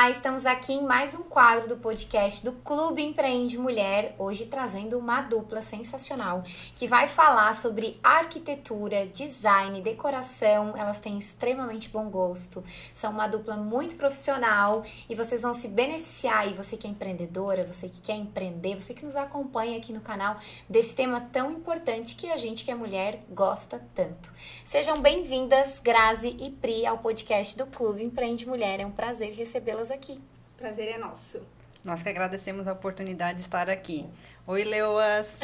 Olá, estamos aqui em mais um quadro do podcast do Clube Empreende Mulher, hoje trazendo uma dupla sensacional que vai falar sobre arquitetura, design, decoração. Elas têm extremamente bom gosto, são uma dupla muito profissional e vocês vão se beneficiar. E você que é empreendedora, você que quer empreender, você que nos acompanha aqui no canal, desse tema tão importante que a gente que é mulher gosta tanto. Sejam bem-vindas, Grazi e Pri, ao podcast do Clube Empreende Mulher. É um prazer recebê-las aqui. Prazer é nosso. Nós que agradecemos a oportunidade de estar aqui. Oi, Leoas!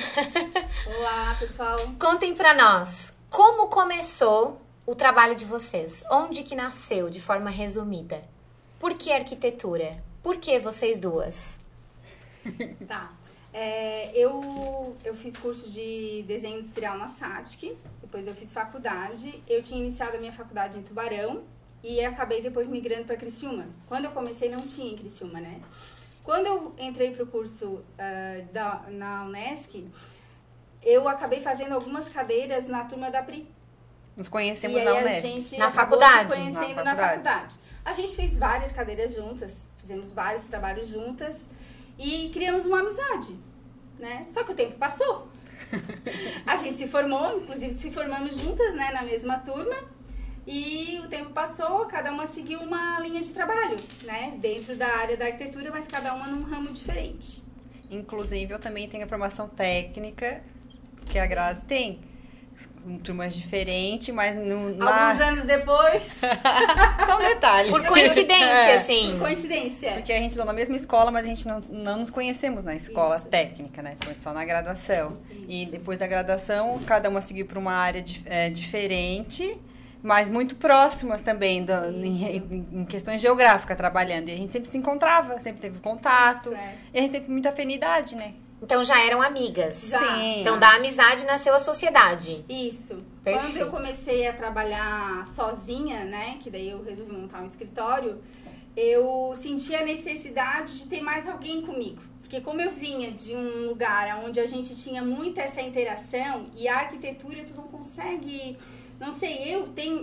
Olá, pessoal! Contem pra nós, como começou o trabalho de vocês? Onde que nasceu, de forma resumida? Por que arquitetura? Por que vocês duas? Tá. Eu fiz curso de desenho industrial na SATIC, depois eu fiz faculdade. Eu tinha iniciado a minha faculdade em Tubarão e acabei depois migrando para Criciúma. Quando eu comecei não tinha em Criciúma, né? Quando eu entrei para o curso na Unesc, eu acabei fazendo algumas cadeiras na turma da Pri. Nos conhecemos na Unesc. A gente na faculdade? Se conhecendo na faculdade. A gente fez várias cadeiras juntas, fizemos vários trabalhos juntas e criamos uma amizade, né? Só que o tempo passou. A gente se formou, inclusive se formamos juntas, né, na mesma turma. E o tempo passou, cada uma seguiu uma linha de trabalho, né? Dentro da área da arquitetura, mas cada uma num ramo diferente. Inclusive, eu também tenho a formação técnica, que a Grazi tem. Turmas diferentes, mas alguns anos depois. Só um detalhe. Por coincidência, assim. Por coincidência. Porque a gente estudou na mesma escola, mas a gente não nos conhecemos na escola Isso. técnica, né? Foi só na graduação. Isso. E depois da graduação, cada uma seguiu para uma área diferente, mas muito próximas também, em questões geográficas, trabalhando. E a gente sempre se encontrava, sempre teve contato. E a gente teve muita afinidade, né? Então já eram amigas? Já. Sim. Então da amizade nasceu a sociedade? Isso. Perfeito. Quando eu comecei a trabalhar sozinha, né, que daí eu resolvi montar um escritório, eu senti a necessidade de ter mais alguém comigo. Porque como eu vinha de um lugar onde a gente tinha muita essa interação e a arquitetura tu não consegue... Não sei,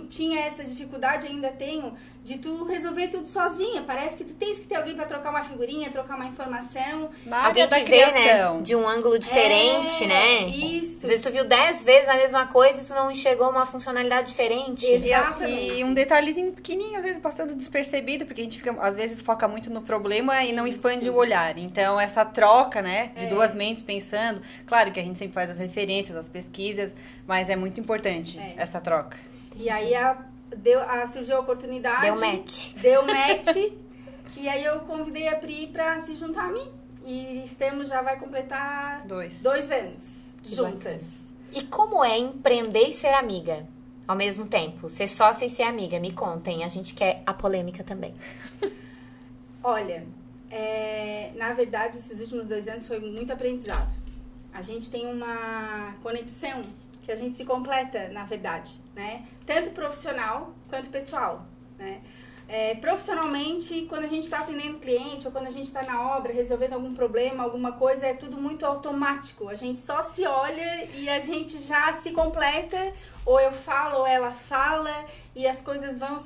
tinha essa dificuldade, ainda tenho, de tu resolver tudo sozinha. Parece que tu tens que ter alguém para trocar uma figurinha, trocar uma informação. Alguém que vê, né, de um ângulo diferente, né? Isso. Às vezes tu viu 10 vezes a mesma coisa e tu não enxergou uma funcionalidade diferente. Exatamente. E um detalhezinho pequenininho, às vezes passando despercebido, porque a gente fica, às vezes foca muito no problema e não expande o olhar. Então, essa troca, né, de duas mentes pensando, claro que a gente sempre faz as referências, as pesquisas, mas é muito importante essa troca. E aí surgiu a oportunidade. Deu match. E aí eu convidei a Pri pra se juntar a mim. E já vai completar 2 anos juntas. E como é empreender e ser amiga ao mesmo tempo? Ser sócia e ser amiga? Me contem, a gente quer a polêmica também. Olha, na verdade, esses últimos 2 anos foi muito aprendizado. A gente tem uma conexão que a gente se completa, na verdade, né? Tanto profissional quanto pessoal, né? Profissionalmente, quando a gente está atendendo cliente ou quando a gente está na obra, resolvendo algum problema, alguma coisa, é tudo muito automático. A gente só se olha e a gente já se completa, ou eu falo, ou ela fala, e as coisas vão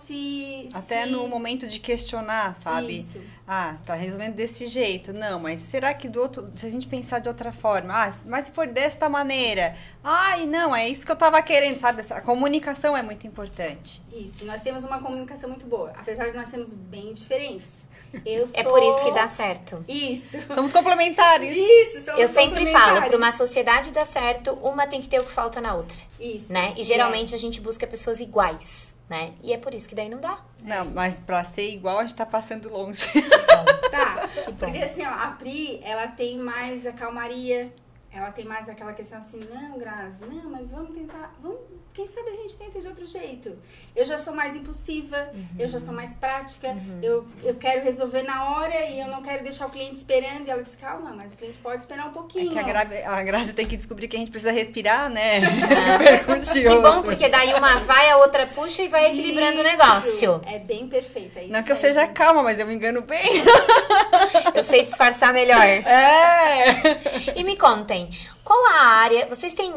Até no momento de questionar, sabe? Isso. Ah, tá resolvendo desse jeito. Não, mas será que se a gente pensar de outra forma? Ah, mas se for desta maneira? Ai, não, é isso que eu tava querendo, sabe? A comunicação é muito importante. Isso, nós temos uma comunicação muito boa, apesar de nós sermos bem diferentes. É por isso que dá certo. Isso. Somos complementares. Isso, somos Eu sempre complementares. falo, para uma sociedade dar certo, uma tem que ter o que falta na outra. Isso. Né? E geralmente a gente busca pessoas iguais, né? E é por isso que daí não dá. Não, mas pra ser igual, a gente tá passando longe. Tá, porque assim, ó, a Pri, ela tem mais a calmaria, ela tem mais aquela questão assim, não, Grazi, não, mas vamos tentar, quem sabe a gente tenta de outro jeito. Eu já sou mais impulsiva, eu já sou mais prática, eu quero resolver na hora e eu não quero deixar o cliente esperando. E ela diz, calma, mas o cliente pode esperar um pouquinho. É que a Grazi tem que descobrir que a gente precisa respirar, né? Que bom, porque daí uma vai, a outra puxa e vai equilibrando o negócio. É bem perfeito, é isso. Não que eu seja calma, mas eu me engano bem. Eu sei disfarçar melhor. É! E me contem, qual a área... Vocês têm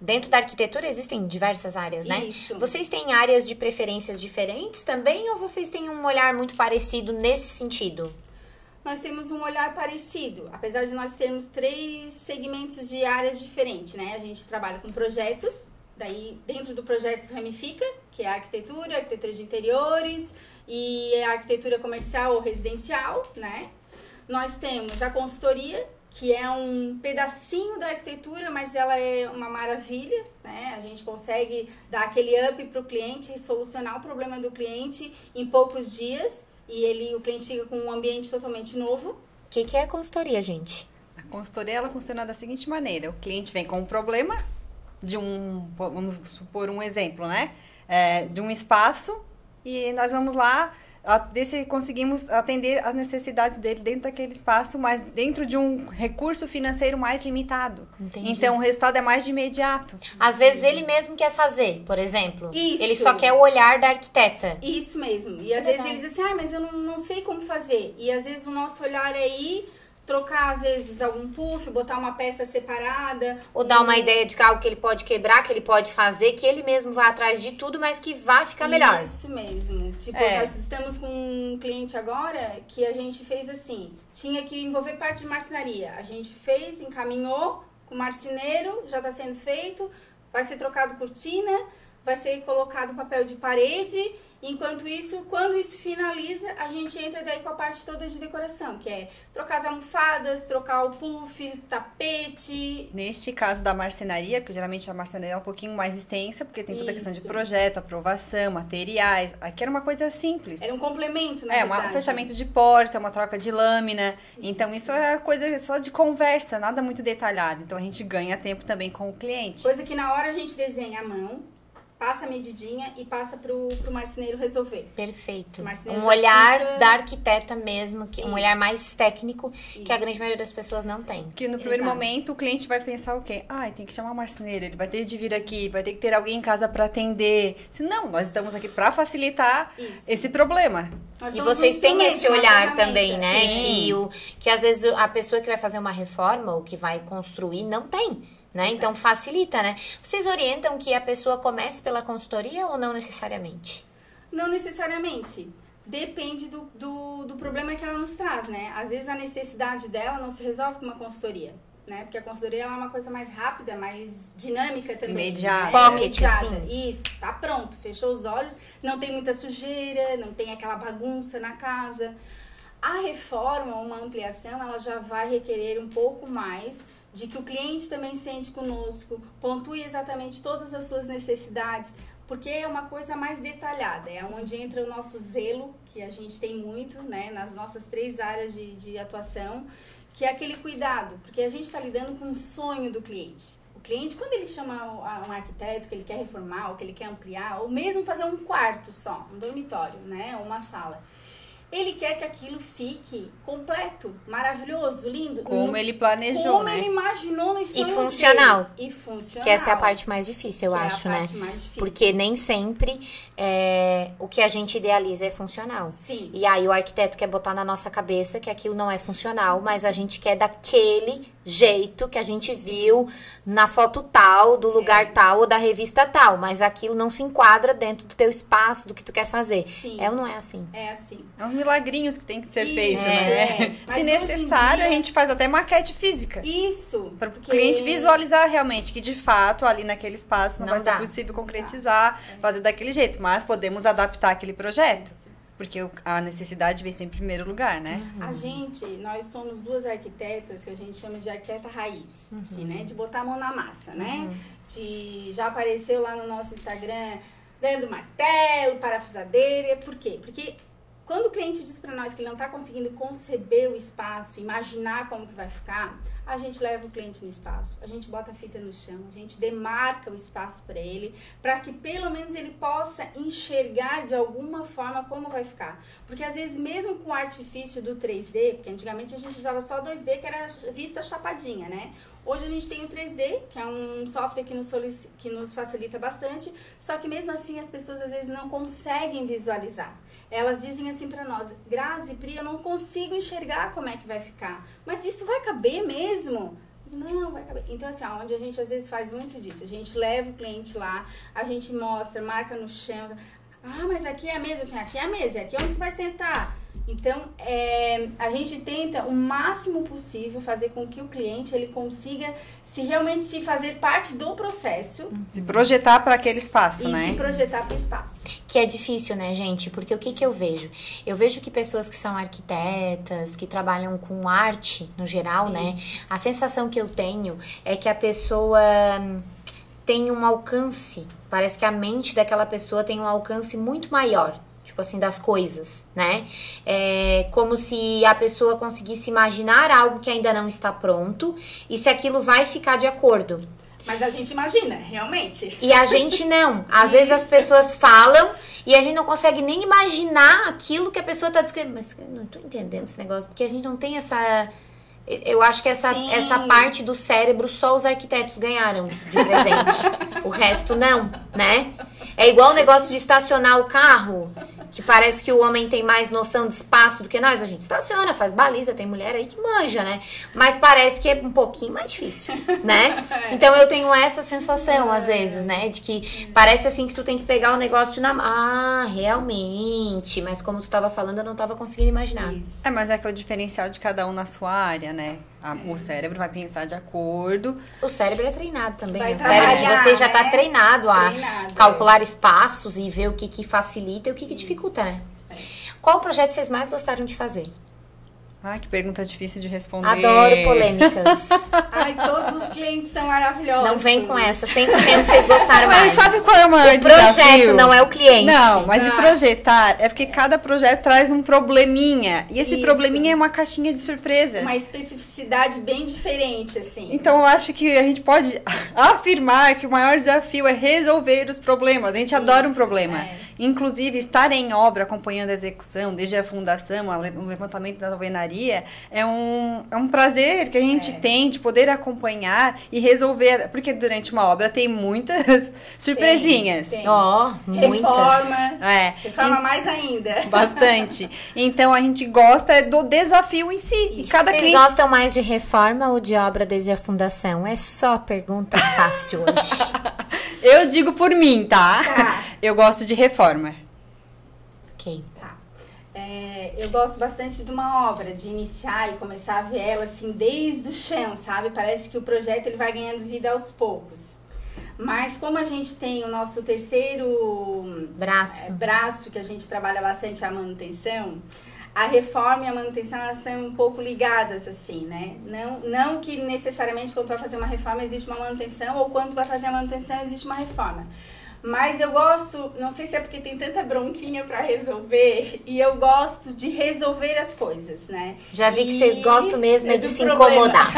Dentro da arquitetura existem diversas áreas, né? Isso. Vocês têm áreas de preferências diferentes também ou vocês têm um olhar muito parecido nesse sentido? Nós temos um olhar parecido, apesar de nós termos 3 segmentos de áreas diferentes, né? A gente trabalha com projetos, daí dentro do projeto se ramifica, que é a arquitetura de interiores e a arquitetura comercial ou residencial, né? Nós temos a consultoria, que é um pedacinho da arquitetura, mas ela é uma maravilha, né? A gente consegue dar aquele up para o cliente e solucionar o problema do cliente em poucos dias e o cliente fica com um ambiente totalmente novo. O que é a consultoria, gente? A consultoria, ela funciona da seguinte maneira. O cliente vem com um problema vamos supor um exemplo, né? De um espaço e nós vamos lá ver se conseguimos atender as necessidades dele dentro daquele espaço, mas dentro de um recurso financeiro mais limitado. Entendi. Então, o resultado é mais de imediato. Às vezes ele mesmo quer fazer, por exemplo. Isso. Ele só quer o olhar da arquiteta. Isso mesmo. E às vezes eles dizem assim, mas eu não sei como fazer. E às vezes o nosso olhar é ir trocar, às vezes, algum puff, botar uma peça separada. Ou dar uma ideia de algo que ele pode quebrar, que ele pode fazer, que ele mesmo vai atrás de tudo, mas que vai ficar melhor. Isso mesmo. Tipo, nós estamos com um cliente agora que a gente fez assim, tinha que envolver parte de marcenaria. A gente fez, encaminhou com o marceneiro, já está sendo feito, vai ser trocado cortina, vai ser colocado papel de parede. Enquanto isso, quando isso finaliza, a gente entra daí com a parte toda de decoração, que é trocar as almofadas, trocar o puff, tapete. Neste caso da marcenaria, porque geralmente a marcenaria é um pouquinho mais extensa, porque tem toda a questão de projeto, aprovação, materiais. Aqui era uma coisa simples. Era um complemento, na verdade. Um fechamento de porta, uma troca de lâmina. Então, isso é coisa só de conversa, nada muito detalhado. Então, a gente ganha tempo também com o cliente. Coisa que na hora a gente desenha à mão, passa a medidinha e passa pro marceneiro resolver. Perfeito. Marceneiro um olhar fica... da arquiteta mesmo, um olhar mais técnico, Isso. que a grande maioria das pessoas não tem. Porque no primeiro momento o cliente vai pensar o quê? Tem que chamar o marceneiro, ele vai ter de vir aqui, vai ter que ter alguém em casa para atender. Se não, nós estamos aqui para facilitar esse problema. E vocês têm esse olhar também, né? Sim. Que às vezes a pessoa que vai fazer uma reforma ou que vai construir não tem. Né? Então facilita, né? Vocês orientam que a pessoa comece pela consultoria ou não necessariamente? Não necessariamente. Depende do problema que ela nos traz, né? Às vezes a necessidade dela não se resolve com uma consultoria, né? Porque a consultoria ela é uma coisa mais rápida, mais dinâmica também. Imediata. Né? Pocket, assim. Isso, tá pronto, fechou os olhos, não tem muita sujeira, não tem aquela bagunça na casa. A reforma, uma ampliação, ela já vai requerer um pouco mais de que o cliente também sente conosco, pontue exatamente todas as suas necessidades, porque é uma coisa mais detalhada, é onde entra o nosso zelo, que a gente tem muito, né, nas nossas 3 áreas de atuação, que é aquele cuidado, porque a gente está lidando com o sonho do cliente. O cliente, quando ele chama um arquiteto que ele quer reformar, ou que ele quer ampliar, ou mesmo fazer um quarto só, um dormitório, né, ou uma sala, ele quer que aquilo fique completo, maravilhoso, lindo. Como ele planejou, como né? ele imaginou nos sonhos E funcional. dele. E funcional. Que essa é a parte mais difícil, eu acho, né? É a parte mais difícil. Porque nem sempre o que a gente idealiza é funcional. Sim. E aí o arquiteto quer botar na nossa cabeça que aquilo não é funcional, mas a gente quer daquele jeito que a gente viu na foto tal, do lugar tal ou da revista tal, mas aquilo não se enquadra dentro do teu espaço, do que tu quer fazer. Sim. É ou não é assim? É assim. É uns milagrinhos que tem que ser Isso, feitos, né? Mas Se hoje necessário, em dia- a gente faz até maquete física. Isso. Para o cliente visualizar realmente que, de fato, ali naquele espaço não Não vai ser dá. possível concretizar, fazer daquele jeito. Mas podemos adaptar aquele projeto. Isso. Porque a necessidade vem sempre em primeiro lugar, né? Nós somos 2 arquitetas que a gente chama de arquiteta raiz, assim, né? De botar a mão na massa, né? Já apareceu lá no nosso Instagram dando martelo, parafusadeira. Por quê? Porque quando o cliente diz para nós que ele não está conseguindo conceber o espaço, imaginar como que vai ficar, a gente leva o cliente no espaço, a gente bota a fita no chão, a gente demarca o espaço para ele, para que pelo menos ele possa enxergar de alguma forma como vai ficar. Porque às vezes mesmo com o artifício do 3D, porque antigamente a gente usava só 2D, que era vista chapadinha, né? Hoje a gente tem o 3D, que é um software que nos facilita bastante, só que mesmo assim as pessoas às vezes não conseguem visualizar. Elas dizem assim pra nós, Grazi, Pri, eu não consigo enxergar como é que vai ficar. Mas isso vai caber mesmo? Não, vai caber. Então, assim, onde a gente às vezes faz muito disso. A gente leva o cliente lá, a gente mostra, marca no chão. Ah, mas aqui é a mesa, assim, aqui é a mesa, aqui é onde tu vai sentar. Então, a gente tenta o máximo possível fazer com que o cliente ele consiga realmente se fazer parte do processo. Se projetar para aquele espaço, né? E se projetar para o espaço. Que é difícil, né, gente? Porque o que eu vejo? Eu vejo que pessoas que são arquitetas, que trabalham com arte no geral, né? A sensação que eu tenho é que a pessoa tem um alcance, parece que a mente daquela pessoa tem um alcance muito maior, tipo assim, das coisas, né? É como se a pessoa conseguisse imaginar algo que ainda não está pronto e se aquilo vai ficar de acordo. Mas a gente imagina, realmente. E a gente não. Às vezes as pessoas falam e a gente não consegue nem imaginar aquilo que a pessoa está descrevendo. Mas eu não tô entendendo esse negócio, porque a gente não tem essa... Eu acho que essa parte do cérebro só os arquitetos ganharam de presente. O resto não, né? É igual o negócio de estacionar o carro, que parece que o homem tem mais noção de espaço do que nós. A gente estaciona, faz baliza, tem mulher aí que manja, né? Mas parece que é um pouquinho mais difícil, né? Então eu tenho essa sensação, às vezes, né? De que parece assim que tu tem que pegar o negócio na... Ah, realmente. Mas como tu tava falando, eu não tava conseguindo imaginar. Isso. Mas é que é o diferencial de cada um na sua área, né? O cérebro vai pensar de acordo. O cérebro é treinado também. Vai O cérebro de você já tá né? treinado a calcular espaços e ver o que facilita e o que dificulta, né? Qual projeto vocês mais gostaram de fazer? Ai, que pergunta difícil de responder. Adoro polêmicas. Ai, todos os clientes são maravilhosos. Não vem com essa, 100% vocês gostaram mais. Mas sabe qual é o maior projeto, desafio? não é o cliente. Não, mas de projetar é porque cada projeto traz um probleminha. E esse probleminha é uma caixinha de surpresas. Uma especificidade bem diferente, assim. Então eu acho que a gente pode afirmar que o maior desafio é resolver os problemas. A gente adora um problema. Inclusive, estar em obra, acompanhando a execução, desde a fundação, o levantamento da alvenaria, é um prazer que a gente tem de poder acompanhar e resolver, porque durante uma obra tem muitas surpresinhas. Tem. Muitas. Reforma mais ainda. Bastante. Então a gente gosta do desafio em si. E cada Vocês gostam mais de reforma ou de obra desde a fundação? É só pergunta fácil hoje. Eu digo por mim, tá? Eu gosto de reforma. Ok. Eu gosto bastante de uma obra, de iniciar e começar a ver ela assim desde o chão, sabe? Parece que o projeto ele vai ganhando vida aos poucos. Mas como a gente tem o nosso terceiro braço que a gente trabalha bastante, a manutenção, a reforma e a manutenção elas estão um pouco ligadas assim, né? Não que necessariamente quando tu vai fazer uma reforma existe uma manutenção ou quando tu vai fazer a manutenção existe uma reforma. Mas eu gosto, não sei se é porque tem tanta bronquinha pra resolver, e eu gosto de resolver as coisas, né? Já vi que vocês gostam mesmo de se incomodar.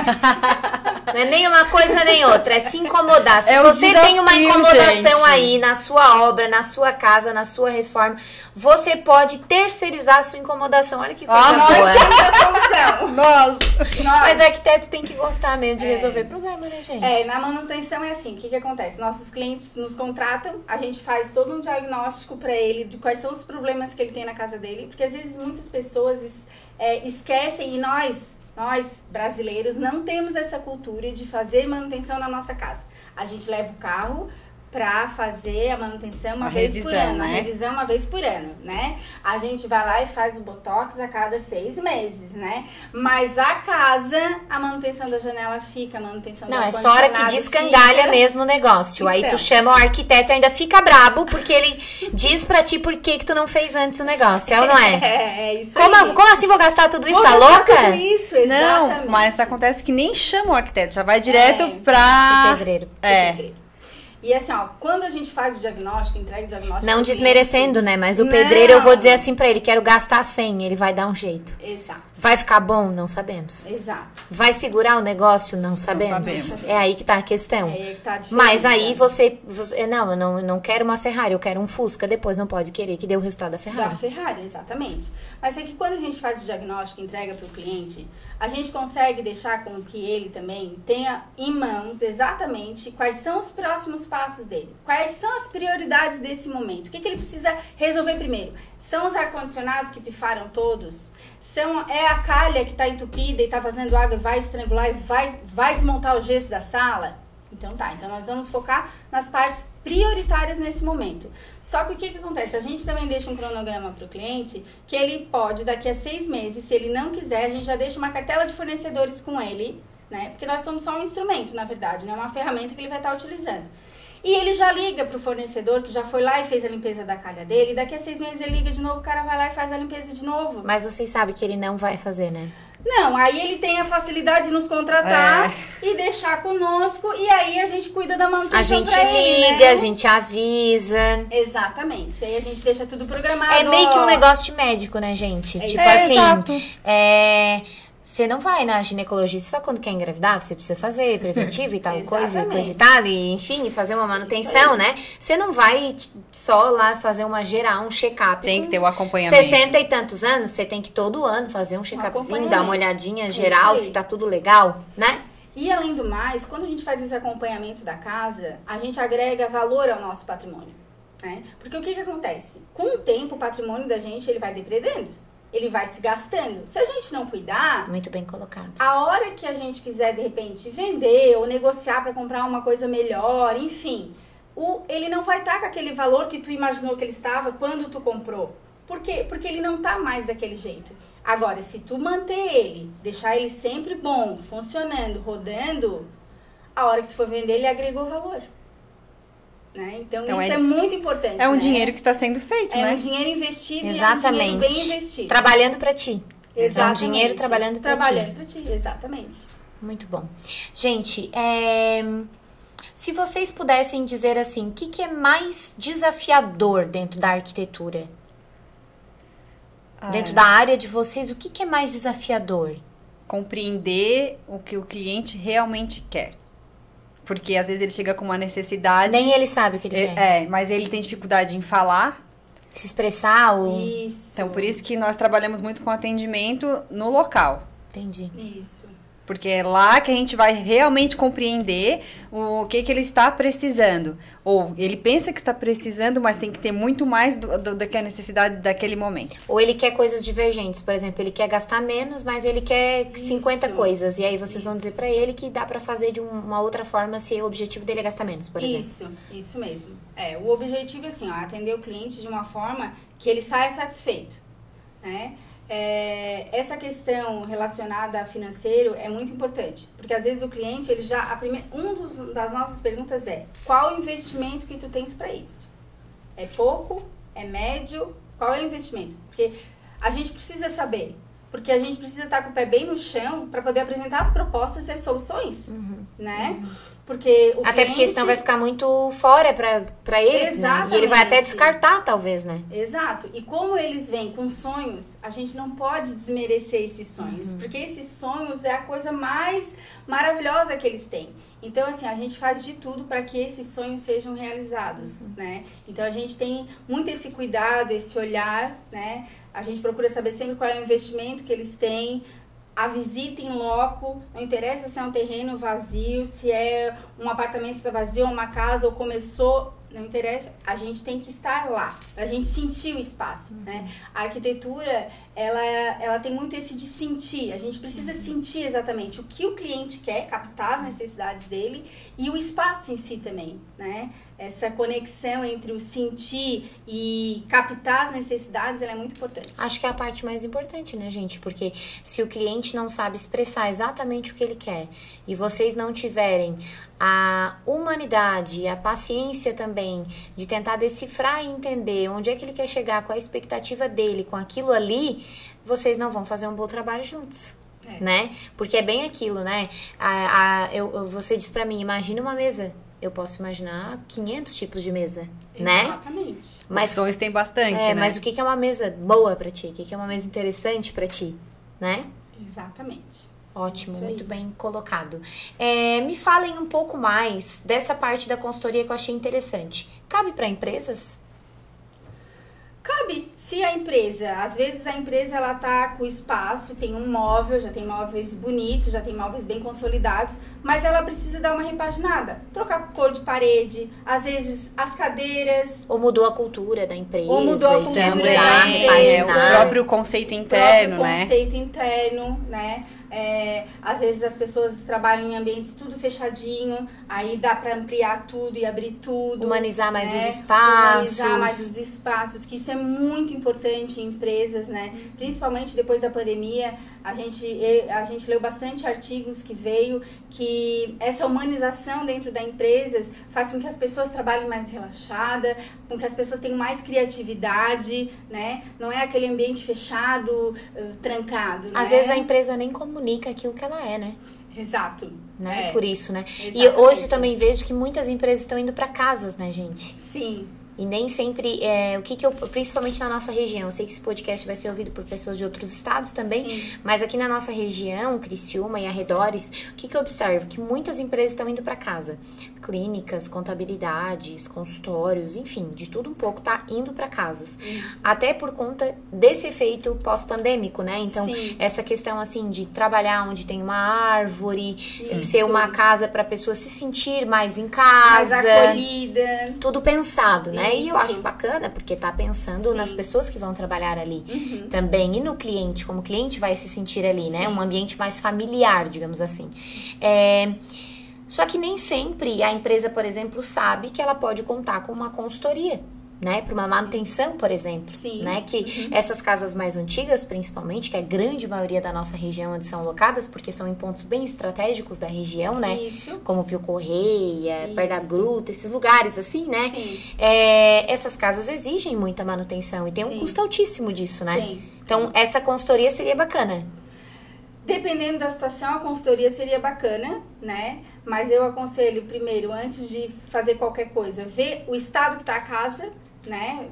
Não é nem uma coisa nem outra, é se incomodar. Se você tem uma incomodação aí na sua obra, na sua casa, na sua reforma, você pode terceirizar a sua incomodação. Olha que coisa boa. Nós temos a solução. Nós. Mas arquiteto tem que gostar mesmo de resolver problema, né, gente? Na manutenção é assim, o que acontece? Nossos clientes nos contratam, a gente faz todo um diagnóstico para ele de quais são os problemas que ele tem na casa dele, porque às vezes muitas pessoas esquecem e nós brasileiros não temos essa cultura de fazer manutenção na nossa casa. A gente leva o carro para fazer a manutenção uma vez por ano, né? A revisão uma vez por ano, né? A gente vai lá e faz o botox a cada 6 meses, né? Mas a casa, a manutenção da janela fica, a manutenção do ar-condicionado. Não, é só hora que descangalha mesmo o negócio. Aí tu chama o arquiteto e ainda fica brabo porque ele diz pra ti por que tu não fez antes o negócio, é ou não é? É isso aí. Como assim vou gastar tudo isso? Tá louca? Tudo isso, exatamente. Não, mas acontece que nem chama o arquiteto, já vai direto pra... O pedreiro. E assim, ó, quando a gente faz o diagnóstico, entrega o diagnóstico... Não desmerecendo, né? Mas o pedreiro, eu vou dizer assim pra ele, quero gastar 100, ele vai dar um jeito. Exato. Vai ficar bom? Não sabemos. Exato. Vai segurar o negócio? Não sabemos. Não sabemos. É aí que tá a questão. É aí que tá a diferença. Mas aí você eu não quero uma Ferrari, eu quero um Fusca. Depois não pode querer que dê o resultado da Ferrari. Da Ferrari, exatamente. Mas é que quando a gente faz o diagnóstico e entrega para o cliente, a gente consegue deixar com que ele também tenha em mãos exatamente quais são os próximos passos dele. Quais são as prioridades desse momento. O que ele precisa resolver primeiro? São os ar-condicionados que pifaram todos? É a calha que tá entupida e tá vazando água e vai estrangular e vai desmontar o gesso da sala? Então tá, então nós vamos focar nas partes prioritárias nesse momento. Só que o que acontece? A gente também deixa um cronograma para o cliente que ele pode, daqui a 6 meses, se ele não quiser, a gente já deixa uma cartela de fornecedores com ele, né? Porque nós somos só um instrumento, na verdade, né? Uma ferramenta que ele vai estar utilizando. E ele já liga pro fornecedor que já foi lá e fez a limpeza da calha dele, e daqui a 6 meses ele liga de novo, o cara vai lá e faz a limpeza de novo. Mas vocês sabem que ele não vai fazer, né? Não, aí ele tem a facilidade de nos contratar e deixar conosco, e aí a gente cuida da manutenção pra ele, A gente liga, a gente avisa. Exatamente, aí a gente deixa tudo programado. É meio que um negócio de médico, né, gente? Tipo assim, exato. Você não vai na ginecologista só quando quer engravidar, você precisa fazer preventivo e tal, coisa e Exatamente. tal, e enfim, fazer uma manutenção, né? Você não vai só lá fazer um check-up. Tem que ter o acompanhamento. 60 e tantos anos, você tem que todo ano fazer um check-upzinho, dar uma acompanhamento. olhadinha Isso geral, aí. se tá tudo legal, né? E além do mais, quando a gente faz esse acompanhamento da casa, a gente agrega valor ao nosso patrimônio, né? Porque o que acontece? Com o tempo, o patrimônio da gente, ele vai depredando. Ele vai se gastando. Se a gente não cuidar, Muito bem colocado. a hora que a gente quiser, de repente, vender ou negociar para comprar uma coisa melhor, enfim, ele não vai estar com aquele valor que tu imaginou que ele estava quando tu comprou. Por quê? Porque ele não tá mais daquele jeito. Agora, se tu manter ele, deixar ele sempre bom, funcionando, rodando, a hora que tu for vender, ele agregou valor. Né? Então isso é muito importante. É um né? dinheiro que está sendo feito, né? É um dinheiro investido Exatamente. e é um dinheiro bem investido. Trabalhando pra ti. Exatamente. É um dinheiro trabalhando pra ti. Trabalhando pra ti, exatamente. Muito bom. Gente, se vocês pudessem dizer assim, o que é mais desafiador dentro da arquitetura? Dentro da área de vocês, o que é mais desafiador? Compreender o que o cliente realmente quer. Porque às vezes ele chega com uma necessidade. Nem ele sabe o que ele quer. Mas ele tem dificuldade em falar. Se expressar ou... Isso. Então, por isso que nós trabalhamos muito com atendimento no local. Entendi. Isso. Porque é lá que a gente vai realmente compreender o que ele está precisando. Ou ele pensa que está precisando, mas tem que ter muito mais do que a necessidade daquele momento. Ou ele quer coisas divergentes, por exemplo, ele quer gastar menos, mas ele quer 50 Isso. coisas. E aí vocês vão dizer pra ele que dá pra fazer de uma outra forma se o objetivo dele é gastar menos, por exemplo. Isso mesmo. O objetivo é assim, ó, atender o cliente de uma forma que ele saia satisfeito, né? Essa questão relacionada a financeiro é muito importante, porque às vezes o cliente, ele já, das nossas perguntas é: qual o investimento que tu tens para isso? É pouco? É médio? Qual é o investimento? Porque a gente precisa saber, porque a gente precisa estar com o pé bem no chão para poder apresentar as propostas e as soluções, né? Porque o Até porque senão vai ficar muito fora pra ele, né? E ele vai até descartar, talvez, né? Exato. E como eles vêm com sonhos, a gente não pode desmerecer esses sonhos. Porque esses sonhos é a coisa mais maravilhosa que eles têm. Então, assim, a gente faz de tudo para que esses sonhos sejam realizados, né? Então, a gente tem muito esse cuidado, esse olhar, né? A gente procura saber sempre qual é o investimento que eles têm. A visita em loco, não interessa se é um terreno vazio, se é um apartamento que está vazio, ou uma casa, ou começou, não interessa, a gente tem que estar lá, a gente sentir o espaço, né? A arquitetura, ela tem muito esse de sentir, a gente precisa sentir exatamente o que o cliente quer, captar as necessidades dele e o espaço em si também, né? Essa conexão entre o sentir e captar as necessidades, ela é muito importante. Acho que é a parte mais importante, né, gente? Porque se o cliente não sabe expressar exatamente o que ele quer e vocês não tiverem a humanidade, a paciência também de tentar decifrar e entender onde é que ele quer chegar, qual é a expectativa dele com aquilo ali, vocês não vão fazer um bom trabalho juntos. Né? Porque é bem aquilo, né? Você diz pra mim, imagina uma mesa. Eu posso imaginar 500 tipos de mesa, né? Exatamente. Mas opções tem bastante, né? Mas o que é uma mesa boa pra ti? O que é uma mesa interessante pra ti, né? Exatamente. Ótimo, Isso aí. muito bem colocado. Me falem um pouco mais dessa parte da consultoria que eu achei interessante. Cabe para empresas? Cabe, se a empresa, às vezes a empresa ela tá com espaço, tem um móvel, já tem móveis bonitos, já tem móveis bem consolidados, mas ela precisa dar uma repaginada, trocar cor de parede, às vezes as cadeiras. Ou mudou a cultura da empresa. Ou mudou a cultura então, da empresa. O próprio conceito interno, né? Conceito interno, né? Às vezes as pessoas trabalham em ambientes tudo fechadinho, aí dá para ampliar tudo e abrir tudo. Humanizar mais os espaços. Humanizar mais os espaços, que isso é muito importante em empresas, né? Principalmente depois da pandemia, a gente leu bastante artigos que veio que essa humanização dentro da empresa faz com que as pessoas trabalhem mais relaxada, com que as pessoas tenham mais criatividade, né? Não é aquele ambiente fechado, trancado, Às né? vezes a empresa nem comunica aquilo que ela é, né? Exato. Né? Por isso, né? Exatamente. E hoje também vejo que muitas empresas estão indo para casas, né, gente? Sim. E nem sempre, principalmente na nossa região, eu sei que esse podcast vai ser ouvido por pessoas de outros estados também, Sim. mas aqui na nossa região, Criciúma e arredores, o que eu observo? Que muitas empresas estão indo para casa. Clínicas, contabilidades, consultórios, enfim, de tudo um pouco tá indo para casas. Isso. Até por conta desse efeito pós-pandêmico, né? Então, Sim. essa questão, assim, de trabalhar onde tem uma árvore, Isso. ser uma casa para a pessoa se sentir mais em casa. Mais acolhida. Tudo pensado, né? E eu Isso. acho bacana, porque tá pensando Sim. nas pessoas que vão trabalhar ali Uhum. também. E no cliente, como o cliente vai se sentir ali, né? Sim. Um ambiente mais familiar, digamos assim. Só que nem sempre a empresa, por exemplo, sabe que ela pode contar com uma consultoria, né? Para uma manutenção, por exemplo. Sim. Né? Que essas casas mais antigas, principalmente, que a grande maioria da nossa região onde são locadas, porque são em pontos bem estratégicos da região, né? Isso. Como Pio Correia, Isso. perto da Gruta, esses lugares assim, né? Sim. Essas casas exigem muita manutenção e tem um Sim. custo altíssimo disso, né? Tem. Então, essa consultoria seria bacana. Dependendo da situação, a consultoria seria bacana, né? Mas eu aconselho, primeiro, antes de fazer qualquer coisa, ver o estado que está a casa, né?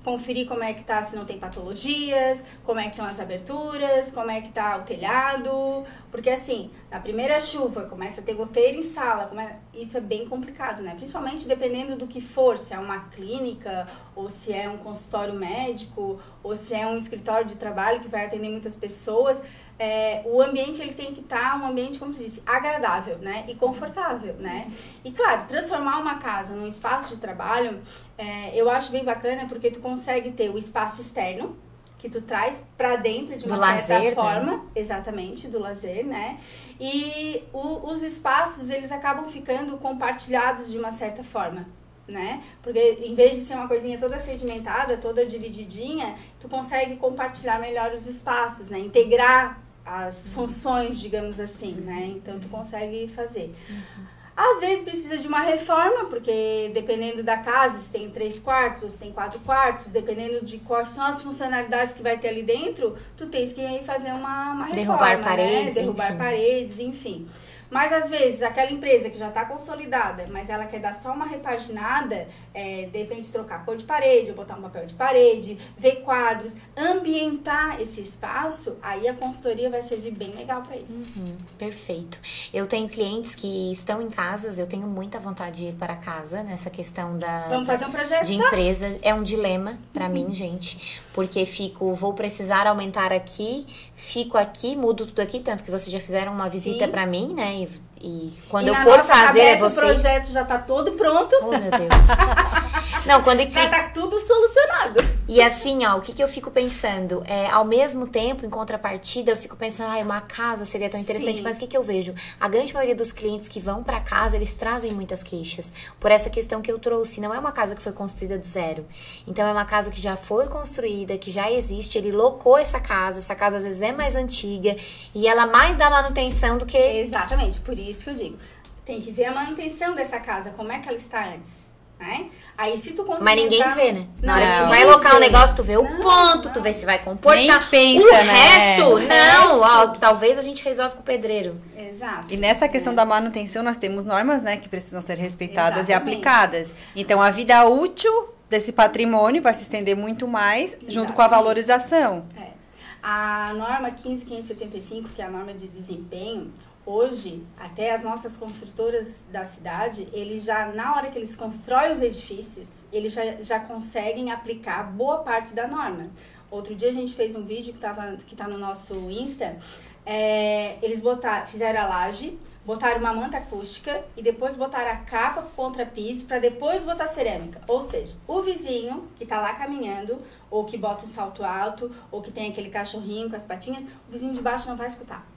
Conferir como é que tá, se não tem patologias, como é que estão as aberturas, como é que tá o telhado. Porque assim, na primeira chuva começa a ter goteira em sala, isso é bem complicado, né? Principalmente dependendo do que for, se é uma clínica, ou se é um consultório médico, ou se é um escritório de trabalho que vai atender muitas pessoas. O ambiente ele tem que estar um ambiente, como tu disse, agradável, né? E confortável, né? E claro, transformar uma casa num espaço de trabalho, eu acho bem bacana porque tu consegue ter o espaço externo, que tu traz pra dentro de uma certa forma, né? Exatamente, do lazer, né? E os espaços, eles acabam ficando compartilhados de uma certa forma, né? Porque em vez de ser uma coisinha toda sedimentada, toda divididinha, tu consegue compartilhar melhor os espaços, né? Integrar as funções, digamos assim, né? Então, tu consegue fazer. Às vezes precisa de uma reforma, porque dependendo da casa, se tem 3 quartos ou se tem 4 quartos, dependendo de quais são as funcionalidades que vai ter ali dentro, tu tens que fazer uma reforma, derrubar paredes, né? Derrubar paredes, enfim. Mas, às vezes, aquela empresa que já está consolidada, mas ela quer dar só uma repaginada, de repente trocar a cor de parede, ou botar um papel de parede, ver quadros, ambientar esse espaço, aí a consultoria vai servir bem legal para isso. Perfeito. Eu tenho clientes que estão em casas, eu tenho muita vontade de ir para casa nessa questão Vamos fazer um projeto de já? empresa. É um dilema para mim, gente, porque vou precisar aumentar aqui, fico aqui, mudo tudo aqui, tanto que vocês já fizeram uma visita para mim, né? E quando eu for fazer vocês... o projeto já tá todo pronto. Oh, meu Deus. Não, já tá tudo solucionado. E assim, ó, o que eu fico pensando? Ao mesmo tempo, em contrapartida, eu fico pensando, uma casa seria tão interessante, mas o que eu vejo? A grande maioria dos clientes que vão pra casa, eles trazem muitas queixas. Por essa questão que eu trouxe, não é uma casa que foi construída do zero. Então, é uma casa que já foi construída, que já existe, ele locou essa casa às vezes é mais antiga, e ela mais dá manutenção do que... Exatamente, por isso que eu digo, tem que ver a manutenção dessa casa, como é que ela está antes, né? Aí se tu conseguir... Mas ninguém vê, né? Na hora que tu vai ninguém locar o vê. negócio, tu vê o ponto, tu vê se vai comportar. Nem pensa, o né? resto, O não. Ó, talvez a gente resolve com o pedreiro. Exato. E nessa questão da manutenção, nós temos normas, né, que precisam ser respeitadas e Exatamente. aplicadas. Então, a vida útil desse patrimônio vai se estender muito mais junto com a valorização. A norma 15.575, que é a norma de desempenho, Hoje, até as nossas construtoras da cidade, eles já, na hora que eles constroem os edifícios, eles já conseguem aplicar boa parte da norma. Outro dia a gente fez um vídeo que tá no nosso Insta, eles fizeram a laje, botaram uma manta acústica e depois botaram a capa contrapiso para depois botar cerâmica. Ou seja, o vizinho que tá lá caminhando, ou que bota um salto alto, ou que tem aquele cachorrinho com as patinhas, o vizinho de baixo não vai escutar.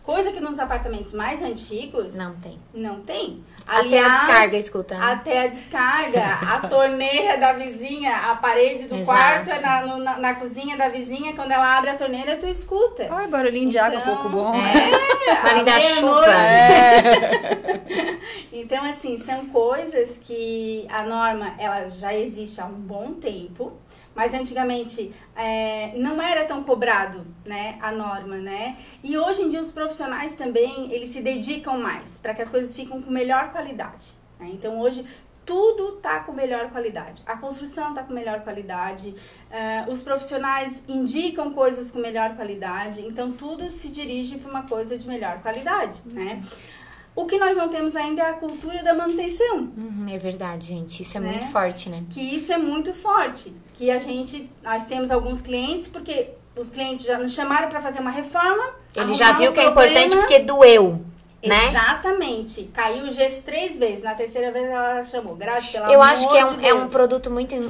Coisa que nos apartamentos mais antigos... Não tem. Não tem. Aliás, até a descarga, escuta. Até a descarga, a torneira da vizinha, a parede do quarto é na cozinha da vizinha, quando ela abre a torneira, tu escuta. Ai, barulhinho de água, pouco bom. Barulho da chuva. Então, assim, são coisas que a norma, ela já existe há um bom tempo. Mas antigamente não era tão cobrado, né, a norma, né? E hoje em dia os profissionais também, eles se dedicam mais para que as coisas fiquem com melhor qualidade, né? Então hoje tudo tá com melhor qualidade. A construção tá com melhor qualidade, os profissionais indicam coisas com melhor qualidade, então tudo se dirige para uma coisa de melhor qualidade, né? O que nós não temos ainda é a cultura da manutenção. É verdade, gente. Isso é muito forte, né? Que isso é muito forte. Que nós temos alguns clientes, porque os clientes já nos chamaram para fazer uma reforma. Ele já viu que é importante porque doeu, né? Exatamente. Caiu o gesso 3 vezes. Na terceira vez ela chamou. Graças pelo amor Eu acho que de Deus. um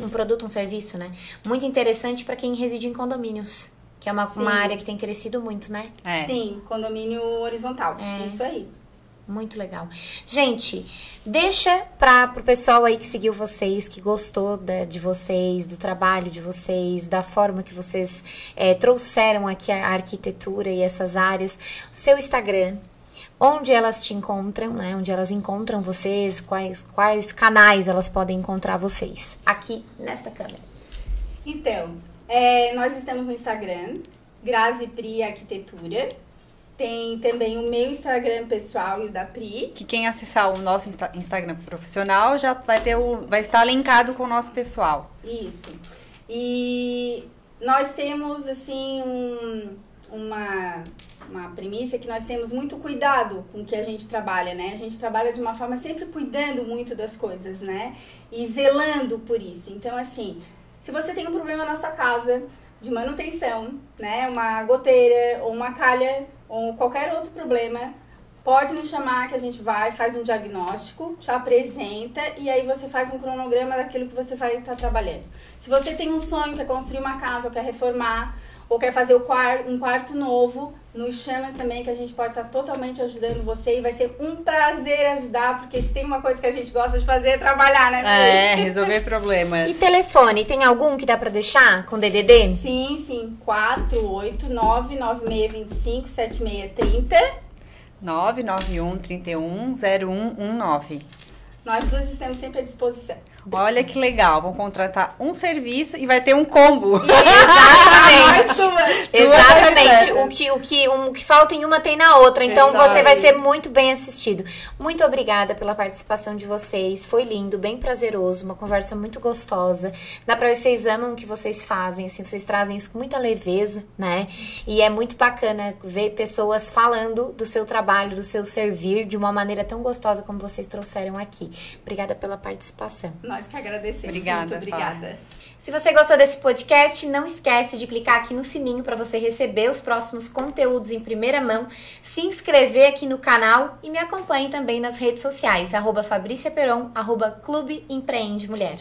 produto, um serviço, né? Muito interessante para quem reside em condomínios. Que é uma área que tem crescido muito, né? Sim, condomínio horizontal. Isso aí. Muito legal. Gente, deixa pro pessoal aí que seguiu vocês, que gostou de vocês, do trabalho de vocês, da forma que vocês trouxeram aqui a arquitetura e essas áreas, o seu Instagram, onde elas te encontram, né? Onde elas encontram vocês, quais canais elas podem encontrar vocês. Aqui nesta câmera. Então, nós estamos no Instagram, Grazi Pri Arquitetura. Tem também o meu Instagram pessoal e o da Pri. Que quem acessar o nosso Instagram profissional já vai estar linkado com o nosso pessoal. Isso. E nós temos, assim, uma premissa que nós temos muito cuidado com o que a gente trabalha, né? A gente trabalha de uma forma sempre cuidando muito das coisas, né? E zelando por isso. Então, assim, se você tem um problema na sua casa de manutenção, né? Uma goteira ou uma calha ou qualquer outro problema, pode nos chamar que a gente faz um diagnóstico, te apresenta e aí você faz um cronograma daquilo que você vai estar trabalhando. Se você tem um sonho, quer construir uma casa, ou quer reformar, ou quer fazer um quarto novo, nos chama também que a gente pode estar totalmente ajudando você e vai ser um prazer ajudar, porque se tem uma coisa que a gente gosta de fazer é trabalhar, né? Resolver problemas. E telefone, tem algum que dá pra deixar com DDD? Sim, 489-9625-7630. 991 31 0119. Nós duas estamos sempre à disposição. Olha que legal, vão contratar um serviço e vai ter um combo. Exatamente. O que falta em uma tem na outra. Então você vai ser muito bem assistido. Muito obrigada pela participação de vocês. Foi lindo, bem prazeroso, uma conversa muito gostosa. Dá pra ver que vocês amam o que vocês fazem, assim, vocês trazem isso com muita leveza, né? E é muito bacana ver pessoas falando do seu trabalho, do seu servir de uma maneira tão gostosa como vocês trouxeram aqui. Obrigada pela participação. Nós que agradecemos. Obrigada, muito obrigada. Pá. Se você gostou desse podcast, não esquece de clicar aqui no sininho para você receber os próximos conteúdos em primeira mão, se inscrever aqui no canal e me acompanhe também nas redes sociais, @FabriciaPeron, @Clube Empreende Mulher.